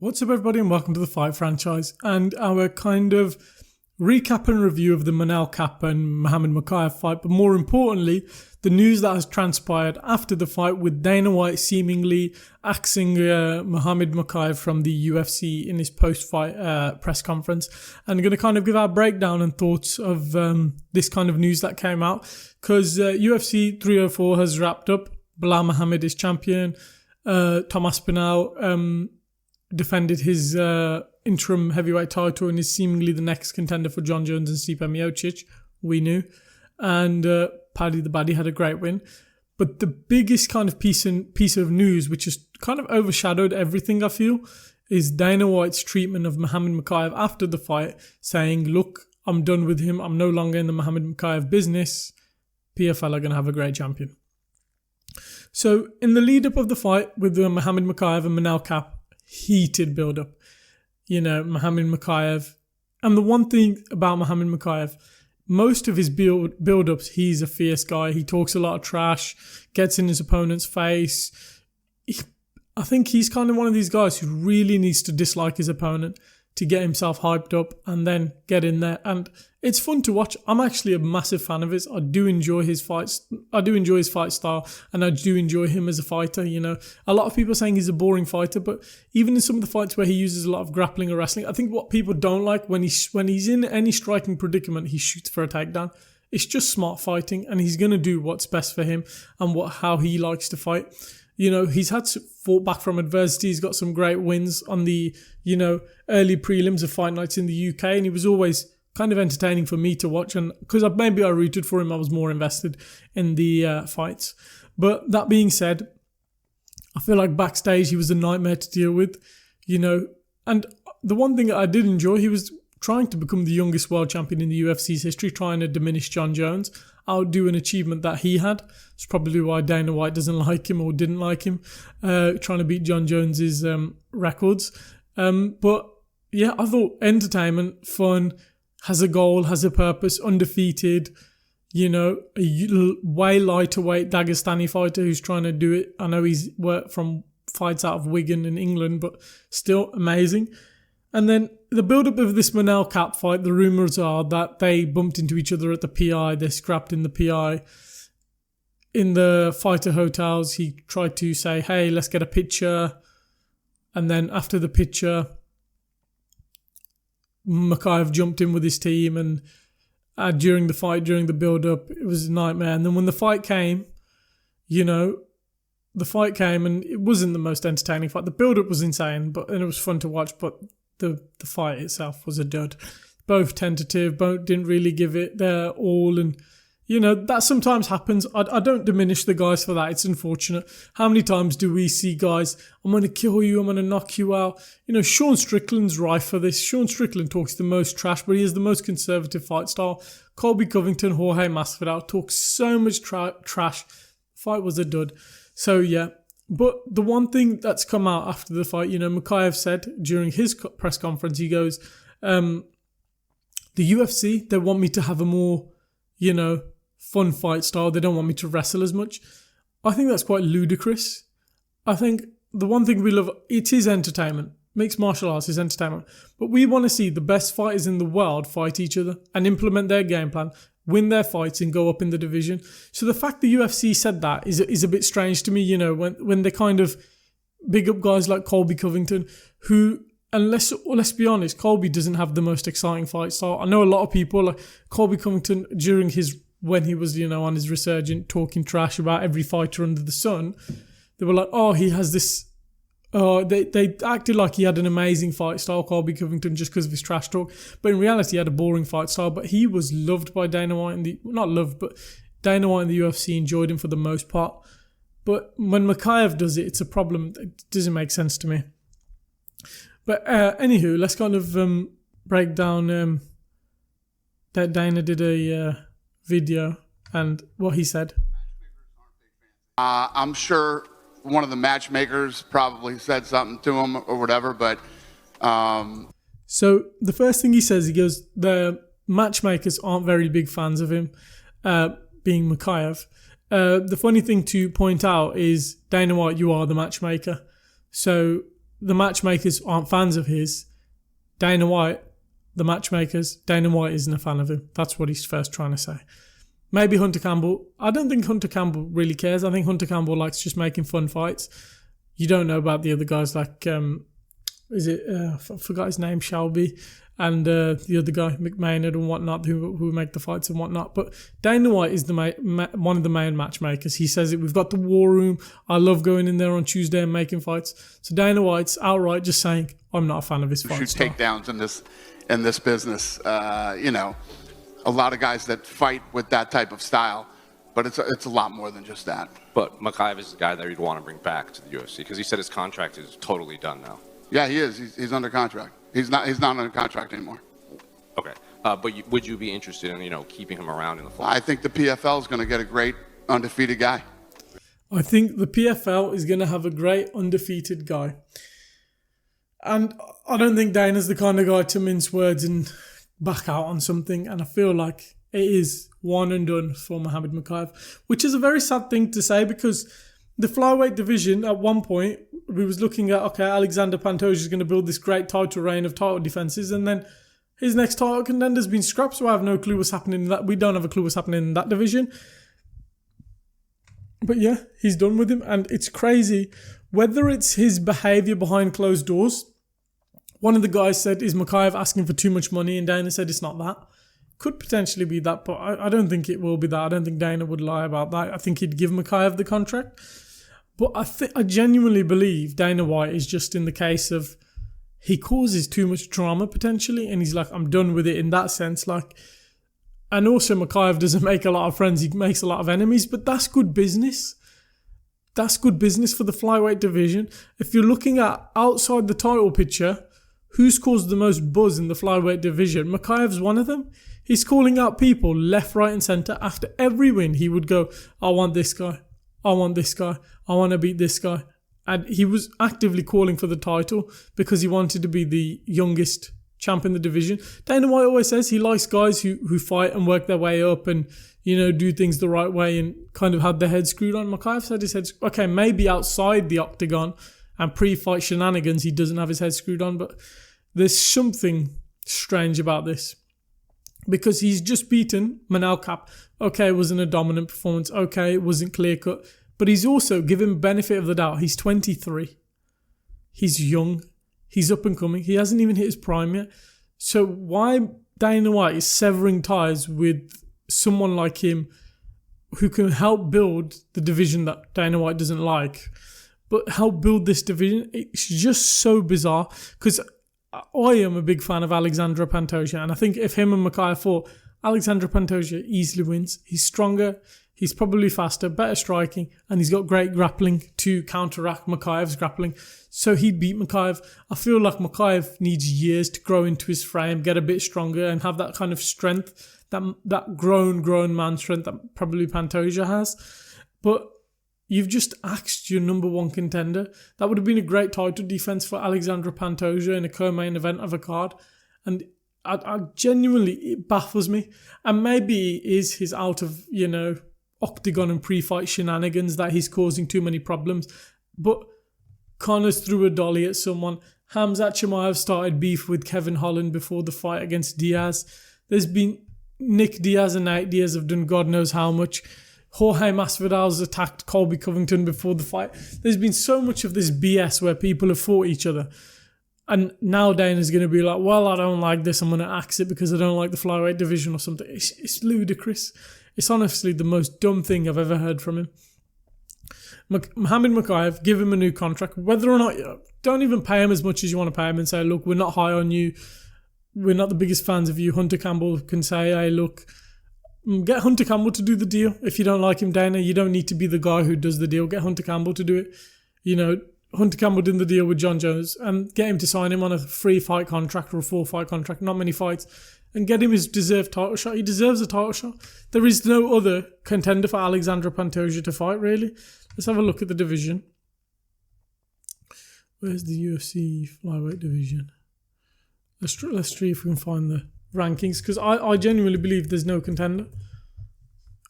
What's up, everybody, and welcome to the Fight Franchise and our kind of recap and review of the Manel, Kape and Mohamed Mokaev fight, but more importantly, the news that has transpired after the fight with Dana White seemingly axing Mohamed Mokaev from the UFC in his post-fight press conference. And going to kind of give our breakdown and thoughts of this kind of news that came out, because UFC 304 has wrapped up. Belal Muhammad is champion. Tom Aspinall defended his interim heavyweight title and is seemingly the next contender for John Jones and Stipe Miocic. We knew. And Paddy the Baddy had a great win. But the biggest kind of piece of news, which has kind of overshadowed everything, I feel, is Dana White's treatment of Mohamed Mokaev after the fight, saying, look, I'm done with him. I'm no longer in the Mohamed Mokaev business. PFL are going to have a great champion. So in the lead up of the fight with Mohamed Mokaev and Manel, Kape, heated build-up. You know, Mohamed Mokaev. And the one thing about Mohamed Mokaev, most of his build-ups, he's a fierce guy. He talks a lot of trash, gets in his opponent's face. I think he's kind of one of these guys who really needs to dislike his opponent to get himself hyped up and then get in there. And it's fun to watch. I'm actually a massive fan of his. I do enjoy his fights. I do enjoy his fight style, and I do enjoy him as a fighter. You know, a lot of people are saying he's a boring fighter, but even in some of the fights where he uses a lot of grappling or wrestling, I think what people don't like when he's in any striking predicament, he shoots for a takedown. It's just smart fighting, and he's going to do what's best for him and how he likes to fight. You know, he's fought back from adversity. He's got some great wins on the, early prelims of fight nights in the UK. And he was always kind of entertaining for me to watch. And because maybe I rooted for him, I was more invested in the fights. But that being said, I feel like backstage he was a nightmare to deal with, And the one thing I did enjoy, he was trying to become the youngest world champion in the UFC's history, trying to diminish John Jones, outdo an achievement that he had. It's probably why Dana White doesn't like him or didn't like him, trying to beat John Jones's records. But yeah, I thought entertainment, fun, has a goal, has a purpose, undefeated, a way lightweight Dagestani fighter who's trying to do it. I know he's worked from fights out of Wigan in England, but still amazing. And then the build-up of this Manel Kape fight, the rumours are that they bumped into each other at the PI, they scrapped in the PI. In the fighter hotels, he tried to say, hey, let's get a picture. And then after the picture, Mokaev jumped in with his team, and during the fight, during the build-up, it was a nightmare. And then when the fight came, and it wasn't the most entertaining fight. The build-up was insane, and it was fun to watch, but the fight itself was a dud. Both tentative, both didn't really give it their all, and that sometimes happens. I don't diminish the guys for that. It's unfortunate. How many times do we see guys, I'm going to kill you, I'm going to knock you out? Sean Strickland's rife for this. Sean Strickland talks the most trash, but he has the most conservative fight style. Colby Covington, Jorge Masvidal talks so much trash. The fight was a dud. So yeah. But the one thing that's come out after the fight, Mokaev said during his press conference, he goes, the UFC, they want me to have a more, fun fight style. They don't want me to wrestle as much. I think that's quite ludicrous. I think the one thing we love, it is entertainment. Mixed martial arts is entertainment. But we want to see the best fighters in the world fight each other and implement their game plan, win their fights and go up in the division. So the fact the UFC said that is a bit strange to me, when they kind of big up guys like Colby Covington, who, and let's be honest, Colby doesn't have the most exciting fight style. I know a lot of people, like Colby Covington, when he was, on his resurgent, talking trash about every fighter under the sun, they were like, oh, he has this. They acted like he had an amazing fight style, Colby Covington, just because of his trash talk. But in reality, he had a boring fight style. But he was loved by Dana White, not loved, but Dana White and the UFC enjoyed him for the most part. But when Mokaev does it, it's a problem. It doesn't make sense to me. But anywho, let's kind of break down that Dana did a video and what he said. I'm sure one of the matchmakers probably said something to him or whatever, but so the first thing he says, he goes, the matchmakers aren't very big fans of him, being Mokaev. The funny thing to point out is, Dana White, you are the matchmaker. So the matchmakers aren't fans of his. Dana White, the matchmakers, Dana White isn't a fan of him. That's what he's first trying to say. Maybe Hunter Campbell. I don't think Hunter Campbell really cares. I think Hunter Campbell likes just making fun fights. You don't know about the other guys like, I forgot his name, Shelby, and the other guy, McMahon and whatnot, who make the fights and whatnot. But Dana White is one of the main matchmakers. He says it. We've got the war room. I love going in there on Tuesday and making fights. So Dana White's outright just saying, I'm not a fan of his fight style. Shoot takedowns in this business. A lot of guys that fight with that type of style, but it's a lot more than just that. But Mokaev is the guy that you'd want to bring back to the UFC because he said his contract is totally done now. Yeah, he is. He's under contract. He's not under contract anymore. Okay. But would you be interested in, keeping him around in the fall? I think the PFL is going to get a great undefeated guy. I think the PFL is going to have a great undefeated guy. And I don't think Dana's the kind of guy to mince words and back out on something. And I feel like it is one and done for Mohamed Mokaev, which is a very sad thing to say because the flyweight division, at one point, we was looking at, okay, Alexander Pantoja is going to build this great title reign of title defenses, and then his next title contender's been scrapped, so I have no clue what's happening in that. We don't have a clue what's happening in that division. But yeah, he's done with him, and it's crazy. Whether it's his behaviour behind closed doors, one of the guys said, is Mokaev asking for too much money? And Dana said it's not that. Could potentially be that, but I don't think it will be that. I don't think Dana would lie about that. I think he'd give Mokaev the contract. But I genuinely believe Dana White is just in the case of he causes too much drama potentially, and he's like, I'm done with it in that sense. And also Mokaev doesn't make a lot of friends, he makes a lot of enemies, but that's good business. That's good business for the flyweight division. If you're looking at outside the title picture, who's caused the most buzz in the flyweight division? Mokaev's one of them. He's calling out people left, right and centre. After every win, he would go, I want this guy. I want this guy. I want to beat this guy. And he was actively calling for the title because he wanted to be the youngest champ in the division. Dana White always says he likes guys who fight and work their way up and, do things the right way and kind of had their head screwed on. Mokaev said his head, okay, maybe outside the octagon and pre-fight shenanigans, he doesn't have his head screwed on, but there's something strange about this. Because he's just beaten Manel Kape. Okay, it wasn't a dominant performance. Okay, it wasn't clear-cut. But he's also given benefit of the doubt. He's 23. He's young. He's up and coming. He hasn't even hit his prime yet. So why Dana White is severing ties with someone like him who can help build the division that Dana White doesn't like, but help build this division, it's just so bizarre. Because I am a big fan of Alexander Pantoja, and I think if him and Mokaev fought, Alexander Pantoja easily wins. He's stronger, he's probably faster, better striking, and he's got great grappling to counteract Mokaev's grappling. So he'd beat Mokaev. I feel like Mokaev needs years to grow into his frame, get a bit stronger, and have that kind of strength, that grown man strength that probably Pantoja has. But you've just axed your number one contender. That would have been a great title defense for Alexander Pantoja in a co-main event of a card. And I genuinely, it baffles me. And maybe it is his out of, octagon and pre-fight shenanigans that he's causing too many problems. But Connors threw a dolly at someone. Khamzat Chimaev started beef with Kevin Holland before the fight against Diaz. There's been Nick Diaz and Nate Diaz have done God knows how much. Jorge Masvidal's attacked Colby Covington before the fight. There's been so much of this BS where people have fought each other. And now Dana's going to be like, well, I don't like this. I'm going to axe it because I don't like the flyweight division or something. It's ludicrous. It's honestly the most dumb thing I've ever heard from him. Mohamed Mokaev, give him a new contract. Whether or not, don't even pay him as much as you want to pay him and say, look, we're not high on you. We're not the biggest fans of you. Hunter Campbell can say, hey, look, get Hunter Campbell to do the deal. If you don't like him, Dana, you don't need to be the guy who does the deal. Get Hunter Campbell to do it. Hunter Campbell did the deal with John Jones and get him to sign him on a 3-fight contract or a 4-fight contract, not many fights, and get him his deserved title shot. He deserves a title shot. There is no other contender for Alexander Pantoja to fight, really. Let's have a look at the division. Where's the UFC flyweight division? Let's see if we can find the rankings, because I genuinely believe there's no contender.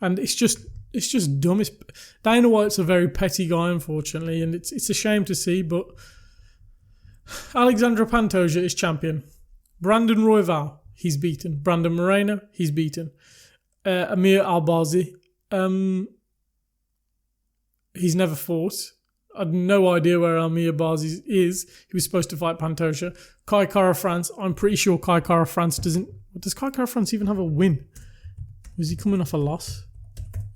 And it's just dumb. Dana White's a very petty guy, unfortunately, and it's a shame to see, but Alexandra Pantoja is champion. Brandon Royval, he's beaten. Brandon Moreno, he's beaten. Amir Albazi, he's never fought. I had no idea where Amir Albazi is. He was supposed to fight Pantoja. Kai Kara France, I'm pretty sure Kai Kara France doesn't... Does Kai Kara France even have a win? Was he coming off a loss?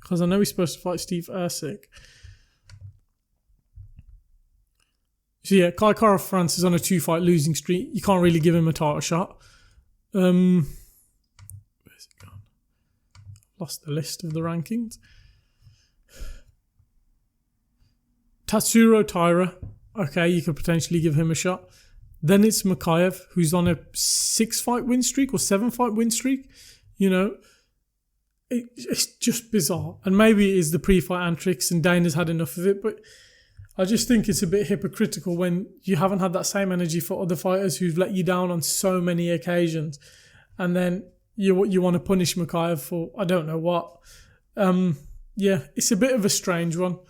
Because I know he's supposed to fight Steve Ersic. So yeah, Kai Kara France is on a 2-fight losing streak. You can't really give him a title shot. Where's it gone? Lost the list of the rankings. Tatsuro Taira. Okay, you could potentially give him a shot. Then it's Mokaev, who's on a 6-fight win streak or 7-fight win streak. You know, it's just bizarre. And maybe it is the pre-fight antics and Dana's had enough of it, but I just think it's a bit hypocritical when you haven't had that same energy for other fighters who've let you down on so many occasions. And then you want to punish Mokaev for, I don't know what. Yeah, it's a bit of a strange one.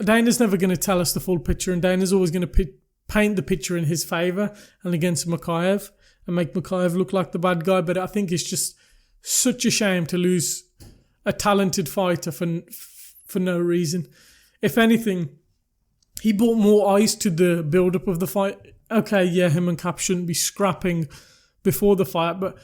Dana's never going to tell us the full picture, and Dana's always going to paint the picture in his favour and against Mokaev and make Mokaev look like the bad guy. But I think it's just such a shame to lose a talented fighter for no reason. If anything, he brought more eyes to the build-up of the fight. Okay, yeah, him and Kape shouldn't be scrapping before the fight, but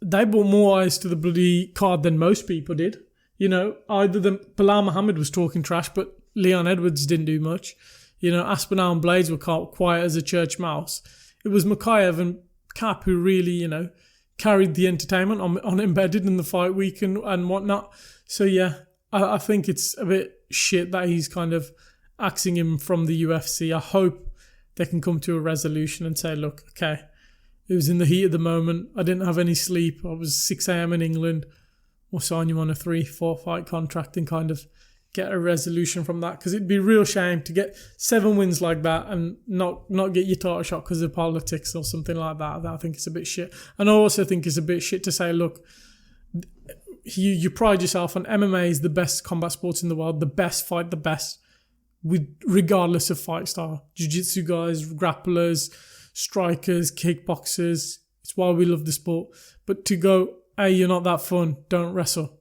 they brought more eyes to the bloody card than most people did. You know, Bilal Muhammad was talking trash, but Leon Edwards didn't do much. You know, Aspinall and Blades were quiet as a church mouse. It was Mokaev and Kape who really, you know, carried the entertainment on Embedded in the fight week and whatnot. So yeah, I think it's a bit shit that he's kind of axing him from the UFC. I hope they can come to a resolution and say, look, okay, it was in the heat of the moment. I didn't have any sleep. I was 6 a.m. in England. We'll sign you on a 3-4 fight contract and kind of get a resolution from that, because it'd be a real shame to get 7 wins like that and not get your title shot because of politics or something like that. I think it's a bit shit. And I also think it's a bit shit to say, look, you pride yourself on MMA is the best combat sports in the world, the best fight the best, regardless of fight style. Jiu-jitsu guys, grapplers, strikers, kickboxers. It's why we love the sport. But to go, hey, you're not that fun, don't wrestle.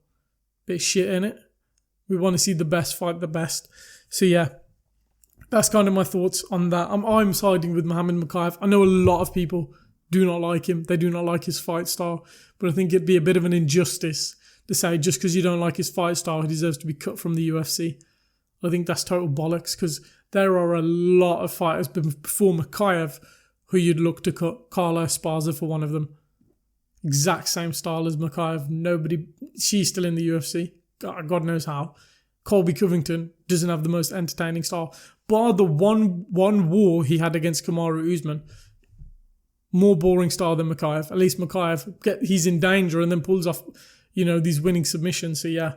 Bit shit, innit? We want to see the best fight the best. So yeah, that's kind of my thoughts on that. I'm siding with Muhammad Mokaev. I know a lot of people do not like him. They do not like his fight style. But I think it'd be a bit of an injustice to say just because you don't like his fight style, he deserves to be cut from the UFC. I think that's total bollocks, because there are a lot of fighters before Mokaev who you'd look to cut. Carla Esparza for one of them. Exact same style as Mokaev. She's still in the UFC. God knows how. Colby Covington doesn't have the most entertaining style. Bar the one war he had against Kamaru Usman, more boring style than Mokaev. At least Mokaev, he's in danger and then pulls off, you know, these winning submissions. So yeah,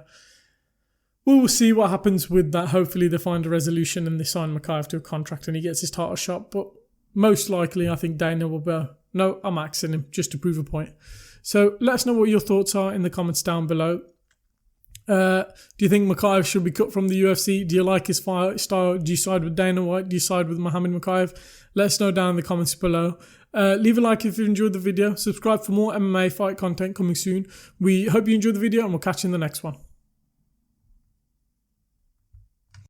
we'll see what happens with that. Hopefully they find a resolution and they sign Mokaev to a contract and he gets his title shot. But most likely, I think Dana will go, no, I'm axing him just to prove a point. So let us know what your thoughts are in the comments down below. Do you think Mokaev should be cut from the UFC? Do you like his fight style? Do you side with Dana White? Do you side with Muhammad Mokaev? Let us know down in the comments below. Leave a like if you enjoyed the video. Subscribe for more MMA fight content coming soon. We hope you enjoyed the video and we'll catch you in the next one.